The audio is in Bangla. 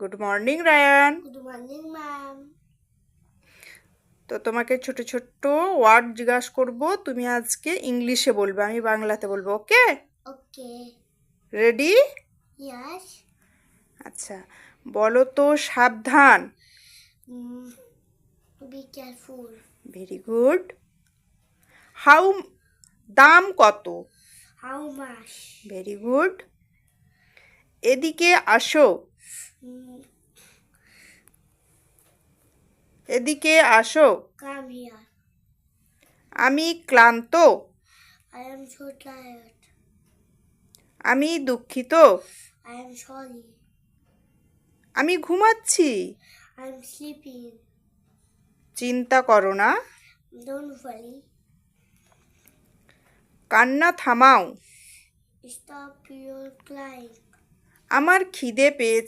Good morning Ryan. Good morning ma'am. তো তোমাকে ছোট ছোট্ট ওয়ার্ড জিজ্ঞাসা করব, তুমি আজকে ইংলিশে বলবে, আমি বাংলাতে বলবো। ওকে? ওকে। রেডি? ইয়েস। আচ্ছা, বলো তো সাবধান। Be careful. Very good. How, দাম কত? How much? Very good. এদিকে আসো। এদিকে আসো। Come here. আমি ক্লান্ত। I am so tired. আমি দুঃখিত। I am sorry. আমি ঘুমাচ্ছি। I am sleeping. চিন্তা করো না। Don't worry. কান্না থামাও। Stop your crying. আমার খিদে পেয়েছে।